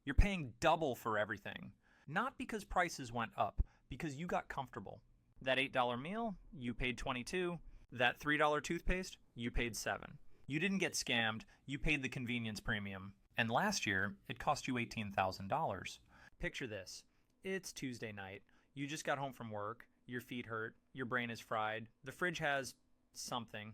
You're paying double for everything. Not because prices went up, because you got comfortable. That $8 meal, you paid $22. That $3 toothpaste, you paid $7. You didn't get scammed, you paid the convenience premium. And last year, it cost you $18,000. Picture this. It's Tuesday night. You just got home from work. Your feet hurt. Your brain is fried. The fridge has something.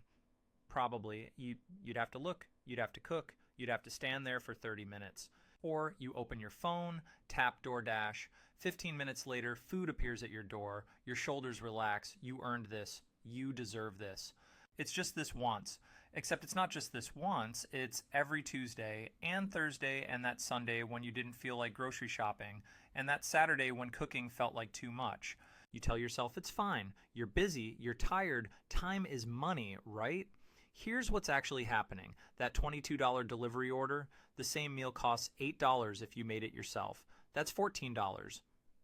Probably. You'd have to look. You'd have to cook. You'd have to stand there for 30 minutes. Or you open your phone, tap DoorDash. 15 minutes later, food appears at your door. Your shoulders relax. You earned this. You deserve this. It's just this once. Except it's not just this once, it's every Tuesday and Thursday and that Sunday when you didn't feel like grocery shopping, and that Saturday when cooking felt like too much. You tell yourself it's fine, you're busy, you're tired, time is money, right? Here's what's actually happening. That $22 delivery order, the same meal costs $8 if you made it yourself. That's $14.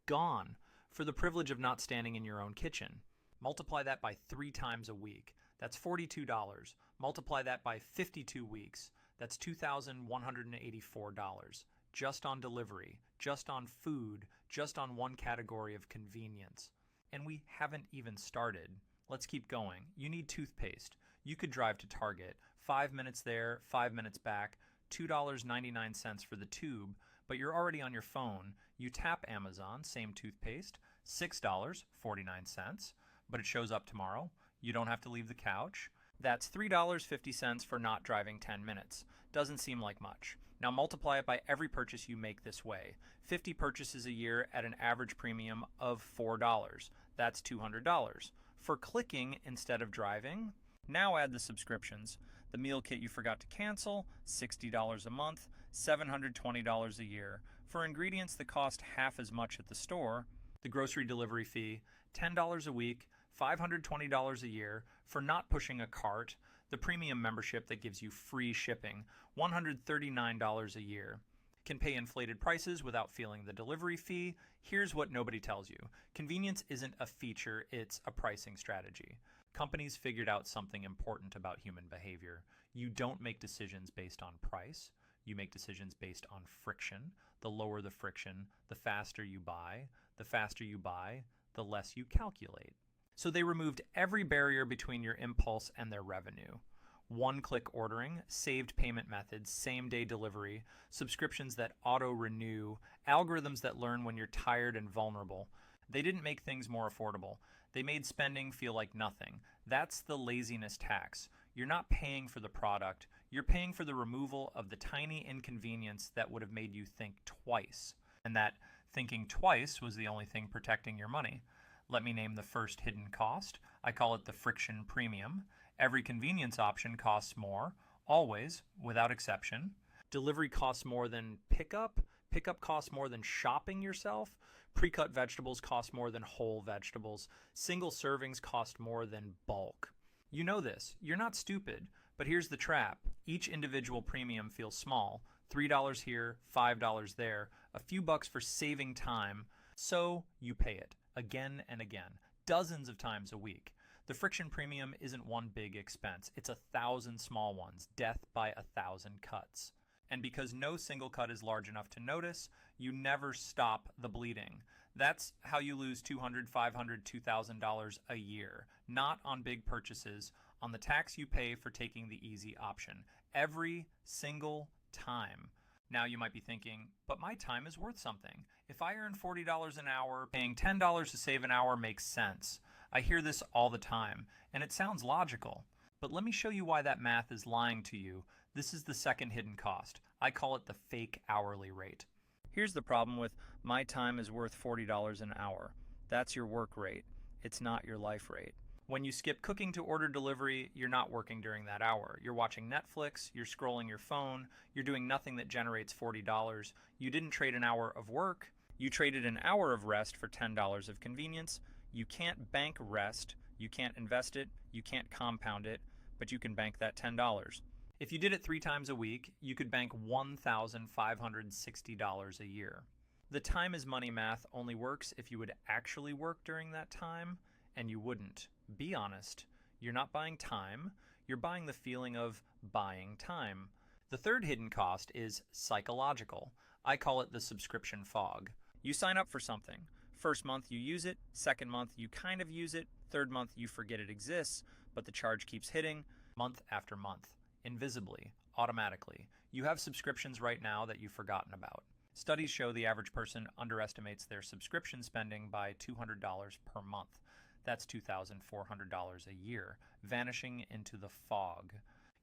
Gone. For the privilege of not standing in your own kitchen. Multiply that by 3 times a week. That's $42. Multiply that by 52 weeks. That's $2,184. Just on delivery, just on food, just on one category of convenience. And we haven't even started. Let's keep going. You need toothpaste. You could drive to Target. 5 minutes there, 5 minutes back. $2.99 for the tube, but you're already on your phone. You tap Amazon, same toothpaste, $6.49, but it shows up tomorrow. You don't have to leave the couch. That's $3.50 for not driving 10 minutes. Doesn't seem like much. Now multiply it by every purchase you make this way. 50 purchases a year at an average premium of $4. That's $200. For clicking instead of driving, now add the subscriptions. The meal kit you forgot to cancel, $60 a month, $720 a year. For ingredients that cost half as much at the store, the grocery delivery fee, $10 a week, $520 a year. For not pushing a cart, the premium membership that gives you free shipping, $139 a year. Can pay inflated prices without feeling the delivery fee. Here's what nobody tells you. Convenience isn't a feature, it's a pricing strategy. Companies figured out something important about human behavior. You don't make decisions based on price. You make decisions based on friction. The lower the friction, the faster you buy. The faster you buy, the less you calculate. So they removed every barrier between your impulse and their revenue. One-click ordering, saved payment methods, same-day delivery, subscriptions that auto-renew, algorithms that learn when you're tired and vulnerable. They didn't make things more affordable. They made spending feel like nothing. That's the laziness tax. You're not paying for the product. You're paying for the removal of the tiny inconvenience that would have made you think twice. And that thinking twice was the only thing protecting your money. Let me name the first hidden cost. I call it the friction premium. Every convenience option costs more, always, without exception. Delivery costs more than pickup. Pickup costs more than shopping yourself. Pre-cut vegetables cost more than whole vegetables. Single servings cost more than bulk. You know this. You're not stupid. But here's the trap. Each individual premium feels small. $3 here, $5 there. A few bucks for saving time. So you pay it. Again and again. Dozens of times a week. The friction premium isn't one big expense. It's 1,000 small ones. Death by 1,000 cuts. And because no single cut is large enough to notice, you never stop the bleeding. That's how you lose $200, $500, $2,000 a year. Not on big purchases, on the tax you pay for taking the easy option. Every single time. Now you might be thinking, but my time is worth something. If I earn $40 an hour, paying $10 to save an hour makes sense. I hear this all the time, and it sounds logical. But let me show you why that math is lying to you. This is the second hidden cost. I call it the fake hourly rate. Here's the problem with my time is worth $40 an hour. That's your work rate. It's not your life rate. When you skip cooking to order delivery, you're not working during that hour. You're watching Netflix, you're scrolling your phone, you're doing nothing that generates $40. You didn't trade an hour of work. You traded an hour of rest for $10 of convenience. You can't bank rest. You can't invest it. You can't compound it. But you can bank that $10. If you did it 3 times a week, you could bank $1,560 a year. The time is money math only works if you would actually work during that time, and you wouldn't. Be honest. You're not buying time. You're buying the feeling of buying time. The third hidden cost is psychological. I call it the subscription fog. You sign up for something. First month you use it, second month you kind of use it, third month you forget it exists, but the charge keeps hitting month after month, invisibly, automatically. You have subscriptions right now that you've forgotten about. Studies show the average person underestimates their subscription spending by $200 per month. That's $2,400 a year, vanishing into the fog.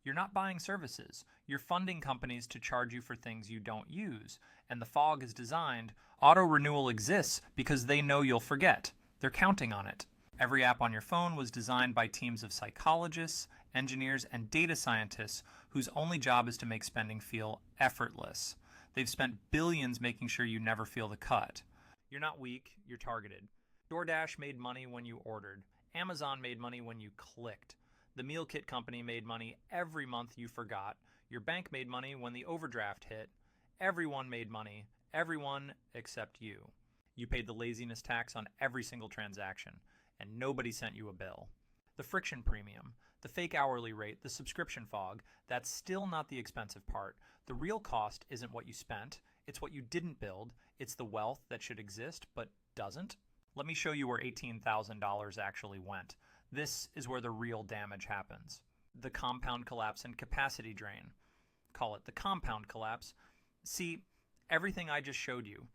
You're not buying services. You're funding companies to charge you for things you don't use. And the fog is designed. Auto renewal exists because they know you'll forget. They're counting on it. Every app on your phone was designed by teams of psychologists, engineers, and data scientists whose only job is to make spending feel effortless. They've spent billions making sure you never feel the cut. You're not weak, you're targeted. DoorDash made money when you ordered. Amazon made money when you clicked. The meal kit company made money every month you forgot. Your bank made money when the overdraft hit. Everyone made money. Everyone except you. You paid the laziness tax on every single transaction, and nobody sent you a bill. The friction premium, the fake hourly rate, the subscription fog, that's still not the expensive part. The real cost isn't what you spent, it's what you didn't build. It's the wealth that should exist but doesn't. Let me show you where $18,000 actually went. This is where the real damage happens. The compound collapse and capacity drain. Call it the compound collapse. See, everything I just showed you,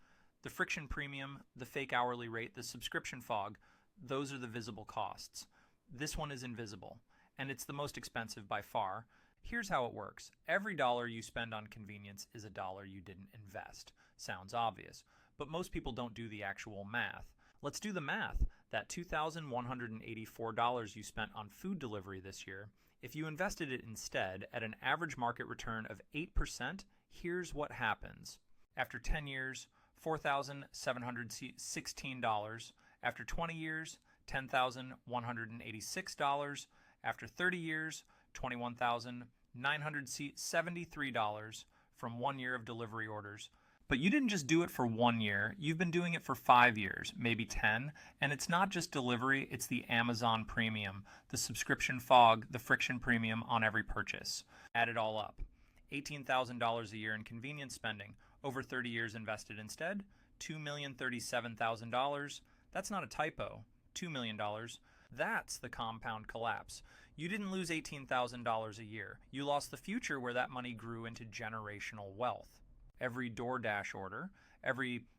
the friction premium, the fake hourly rate, the subscription fog, those are the visible costs. This one is invisible, and it's the most expensive by far. Here's how it works. Every dollar you spend on convenience is a dollar you didn't invest. Sounds obvious, but most people don't do the actual math. Let's do the math. That $2,184 you spent on food delivery this year, if you invested it instead at an average market return of 8%, here's what happens. After 10 years, $4,716. After 20 years, $10,186. After 30 years, $21,973 from 1 year of delivery orders. But you didn't just do it for 1 year, you've been doing it for 5 years, maybe 10, and it's not just delivery, it's the Amazon premium, the subscription fog, the friction premium on every purchase. Add it all up. $18,000 a year in convenience spending, over 30 years invested instead, $2,037,000. That's not a typo, $2 million. That's the compound collapse. You didn't lose $18,000 a year. You lost the future where that money grew into generational wealth. Every DoorDash order,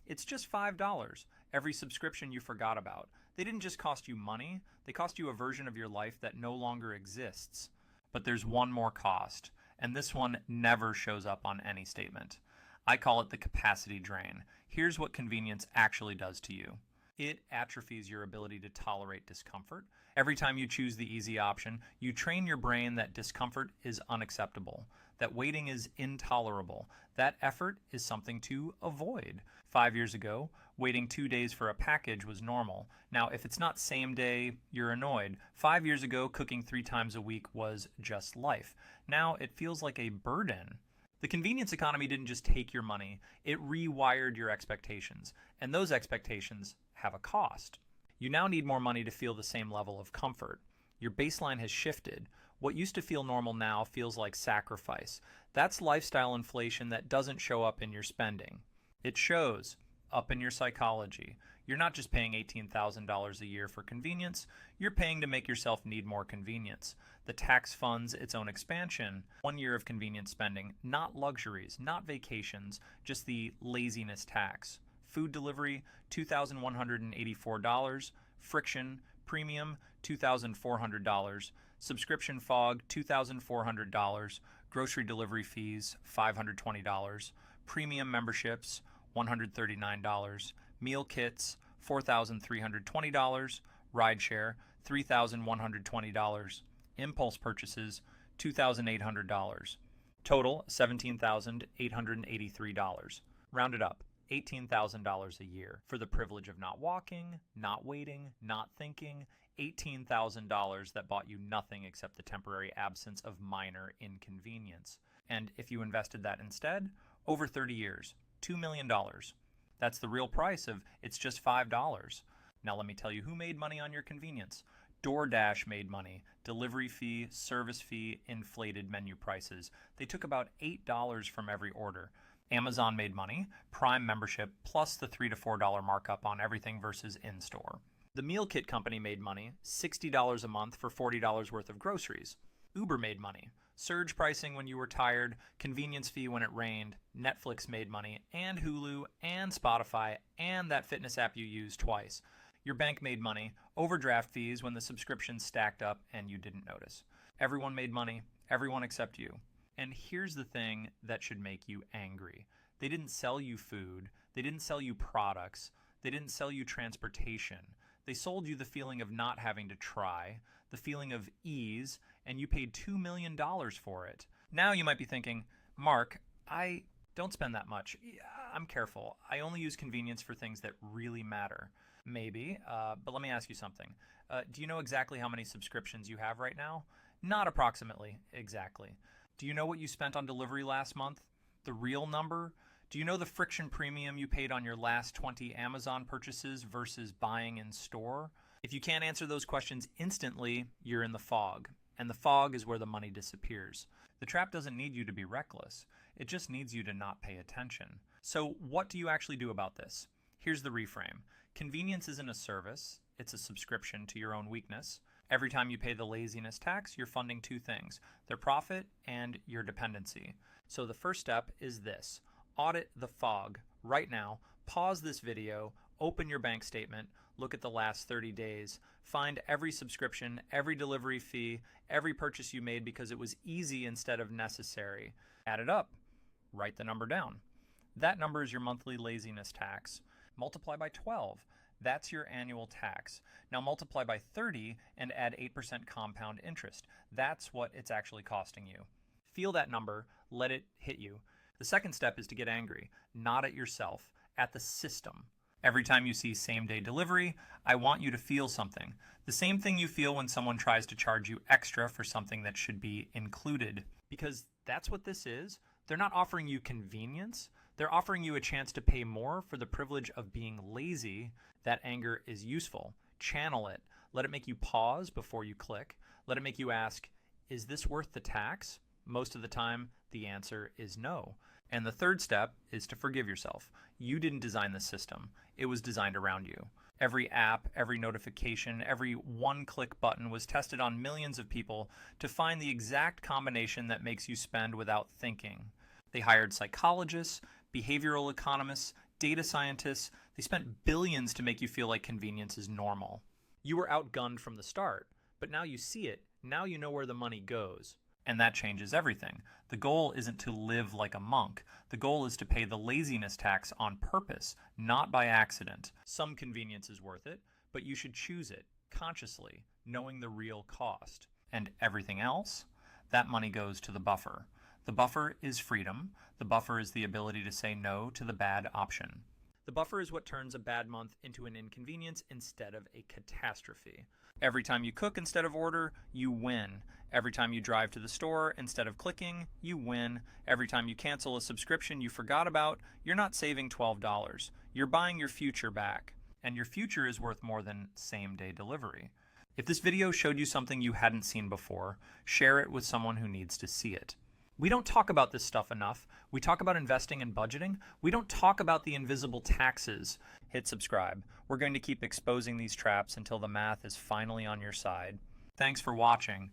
it's just $5. Every subscription you forgot about. They didn't just cost you money, they cost you a version of your life that no longer exists. But there's one more cost, and this one never shows up on any statement. I call it the capacity drain. Here's what convenience actually does to you. It atrophies your ability to tolerate discomfort. Every time you choose the easy option, you train your brain that discomfort is unacceptable, that waiting is intolerable, that effort is something to avoid. 5 years ago, waiting 2 days for a package was normal. Now, if it's not same day, you're annoyed. 5 years ago, cooking 3 times a week was just life. Now, it feels like a burden. The convenience economy didn't just take your money, it rewired your expectations, and those expectations have a cost. You now need more money to feel the same level of comfort. Your baseline has shifted. What used to feel normal now feels like sacrifice. That's lifestyle inflation that doesn't show up in your spending. It shows up in your psychology. You're not just paying $18,000 a year for convenience, you're paying to make yourself need more convenience. The tax funds its own expansion. 1 year of convenience spending, not luxuries, not vacations, just the laziness tax. Food delivery, $2,184. Friction, premium, $2,400. Subscription fog, $2,400. Grocery delivery fees, $520. Premium memberships, $139. Meal kits, $4,320. Rideshare, $3,120. Impulse purchases, $2,800. Total, $17,883. Rounded up, $18,000 a year for the privilege of not walking, not waiting, not thinking. $18,000 that bought you nothing except the temporary absence of minor inconvenience. And if you invested that instead, over 30 years, $2 million. That's the real price of it's just $5. Now let me tell you who made money on your convenience. DoorDash made money. Delivery fee, service fee, inflated menu prices. They took about $8 from every order. Amazon made money, Prime membership plus the $3 to $4 markup on everything versus in-store. The meal kit company made money, $60 a month for $40 worth of groceries. Uber made money, surge pricing when you were tired, convenience fee when it rained. Netflix made money, and Hulu, and Spotify, and that fitness app you used twice. Your bank made money, overdraft fees when the subscriptions stacked up and you didn't notice. Everyone made money, everyone except you. And here's the thing that should make you angry. They didn't sell you food, they didn't sell you products, they didn't sell you transportation. They sold you the feeling of not having to try, the feeling of ease, and you paid $2 million for it. Now you might be thinking, Mark, I don't spend that much. I'm careful. I only use convenience for things that really matter. Maybe, but let me ask you something. Do you know exactly how many subscriptions you have right now? Not approximately, exactly. Do you know what you spent on delivery last month? The real number? Do you know the friction premium you paid on your last 20 Amazon purchases versus buying in store? If you can't answer those questions instantly, you're in the fog. And the fog is where the money disappears. The trap doesn't need you to be reckless. It just needs you to not pay attention. So what do you actually do about this? Here's the reframe. Convenience isn't a service. It's a subscription to your own weakness. Every time you pay the laziness tax, you're funding two things: their profit and your dependency. So the first step is this. Audit the fog right now. Pause this video, open your bank statement, look at the last 30 days, find every subscription, every delivery fee, every purchase you made because it was easy instead of necessary. Add it up. Write the number down. That number is your monthly laziness tax. Multiply by 12. That's your annual tax. Now multiply by 30 and add 8% compound interest. That's what it's actually costing you. Feel that number, let it hit you. The second step is to get angry, not at yourself, at the system. Every time you see same-day delivery, I want you to feel something. The same thing you feel when someone tries to charge you extra for something that should be included. Because that's what this is. They're not offering you convenience. They're offering you a chance to pay more for the privilege of being lazy. That anger is useful. Channel it. Let it make you pause before you click. Let it make you ask, is this worth the tax? Most of the time, the answer is no. And the third step is to forgive yourself. You didn't design the system. It was designed around you. Every app, every notification, every one-click button was tested on millions of people to find the exact combination that makes you spend without thinking. They hired psychologists, behavioral economists, data scientists. They spent billions to make you feel like convenience is normal. You were outgunned from the start, but now you see it. Now you know where the money goes. And that changes everything. The goal isn't to live like a monk. The goal is to pay the laziness tax on purpose, not by accident. Some convenience is worth it, but you should choose it consciously, knowing the real cost. And everything else, that money goes to the buffer. The buffer is freedom. The buffer is the ability to say no to the bad option. The buffer is what turns a bad month into an inconvenience instead of a catastrophe. Every time you cook instead of order, you win. Every time you drive to the store instead of clicking, you win. Every time you cancel a subscription you forgot about, you're not saving $12. You're buying your future back. And your future is worth more than same-day delivery. If this video showed you something you hadn't seen before, share it with someone who needs to see it. We don't talk about this stuff enough. We talk about investing and budgeting. We don't talk about the invisible taxes. Hit subscribe. We're going to keep exposing these traps until the math is finally on your side. Thanks for watching.